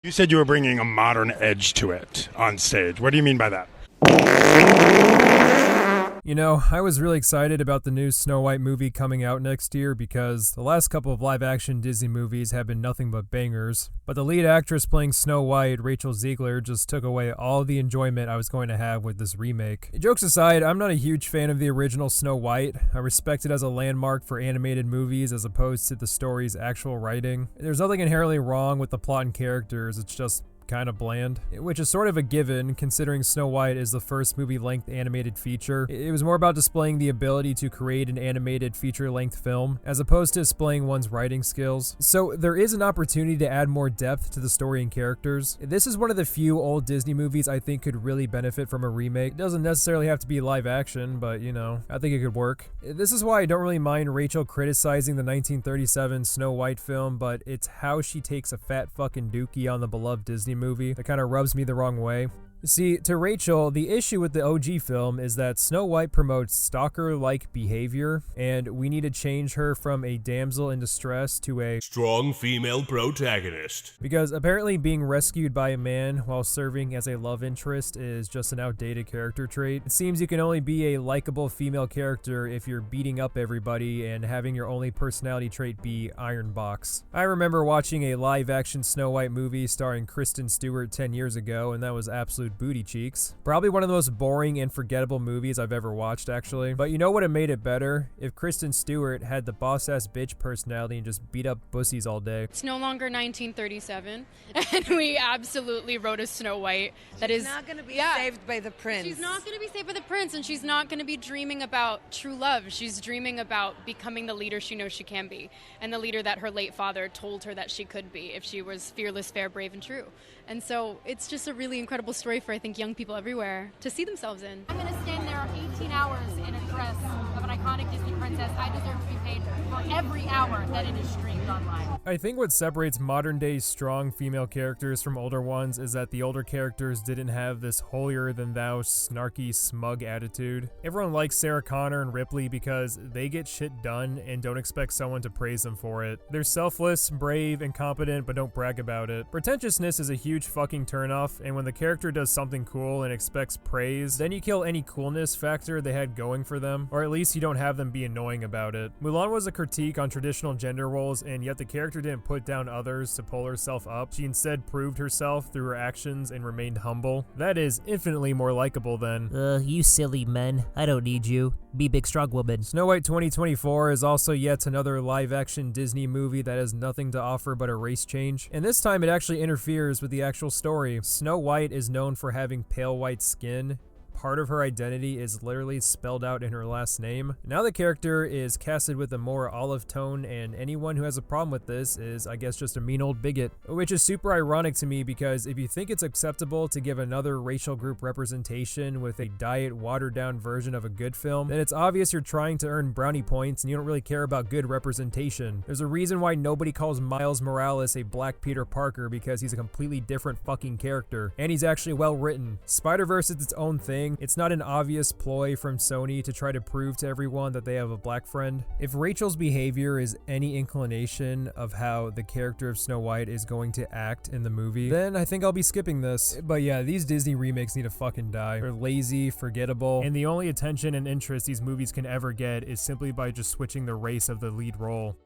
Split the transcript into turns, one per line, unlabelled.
You said you were bringing a modern edge to it on stage. What do you mean by that?
You know, I was really excited about the new Snow White movie coming out next year because the last couple of live-action Disney movies have been nothing but bangers, but the lead actress playing Snow White, Rachel Zegler, just took away all the enjoyment I was going to have with this remake. Jokes aside, I'm not a huge fan of the original Snow White. I respect it as a landmark for animated movies as opposed to the story's actual writing. There's nothing inherently wrong with the plot and characters, it's just kind of bland, which is sort of a given considering Snow White is the first movie-length animated feature. It was more about displaying the ability to create an animated feature-length film as opposed to displaying one's writing skills. So there is an opportunity to add more depth to the story and characters. This is one of the few old Disney movies I think could really benefit from a remake. It doesn't necessarily have to be live action, but you know, I think it could work. This is why I don't really mind Rachel criticizing the 1937 Snow White film, but it's how she takes a fat fucking dookie on the beloved Disney movie that kind of rubs me the wrong way. See, to Rachel, the issue with the OG film is that Snow White promotes stalker-like behavior, and we need to change her from a damsel in distress to a
strong female protagonist.
Because apparently being rescued by a man while serving as a love interest is just an outdated character trait. It seems you can only be a likable female character if you're beating up everybody and having your only personality trait be Iron Box. I remember watching a live-action Snow White movie starring Kristen Stewart 10 years ago, and that was absolute booty cheeks. Probably one of the most boring and forgettable movies I've ever watched, actually. But you know what, it made it better? If Kristen Stewart had the boss-ass bitch personality and just beat up pussies all day.
It's no longer 1937, and we absolutely wrote a Snow White that
she's not going to be saved by the prince.
She's not going to be saved by the prince, and she's not going to be dreaming about true love. She's dreaming about becoming the leader she knows she can be, and the leader that her late father told her that she could be if she was fearless, fair, brave, and true. And so it's just a really incredible story for, I think, young people everywhere to see themselves in.
I'm going to stand there 18 hours in a dress of an iconic Disney princess. I deserve to be paid for every hour that it is streamed online.
I think what separates modern-day strong female characters from older ones is that the older characters didn't have this holier-than-thou, snarky, smug attitude. Everyone likes Sarah Connor and Ripley because they get shit done and don't expect someone to praise them for it. They're selfless, brave, and competent, but don't brag about it. Pretentiousness is a huge fucking turnoff, and when the character does something cool and expects praise, then you kill any coolness factor they had going for them, or at least you don't have them be annoying about it. Mulan was a critique on traditional gender roles, and yet the character didn't put down others to pull herself up. She instead proved herself through her actions and remained humble. That is infinitely more likable than,
you silly men. I don't need you. Be big strong woman.
Snow White 2024 is also yet another live-action Disney movie that has nothing to offer but a race change, and this time it actually interferes with the actual story. Snow White is known for having pale white skin. Part of her identity is literally spelled out in her last name. Now the character is casted with a more olive tone, and anyone who has a problem with this is, I guess, just a mean old bigot. Which is super ironic to me because if you think it's acceptable to give another racial group representation with a diet, watered-down version of a good film, then it's obvious you're trying to earn brownie points and you don't really care about good representation. There's a reason why nobody calls Miles Morales a Black Peter Parker, because he's a completely different fucking character, and he's actually well written. Spider-Verse is its own thing. It's not an obvious ploy from Sony to try to prove to everyone that they have a black friend. If Rachel's behavior is any inclination of how the character of Snow White is going to act in the movie, then I think I'll be skipping this. But yeah, these Disney remakes need to fucking die. They're lazy, forgettable, and the only attention and interest these movies can ever get is simply by just switching the race of the lead role.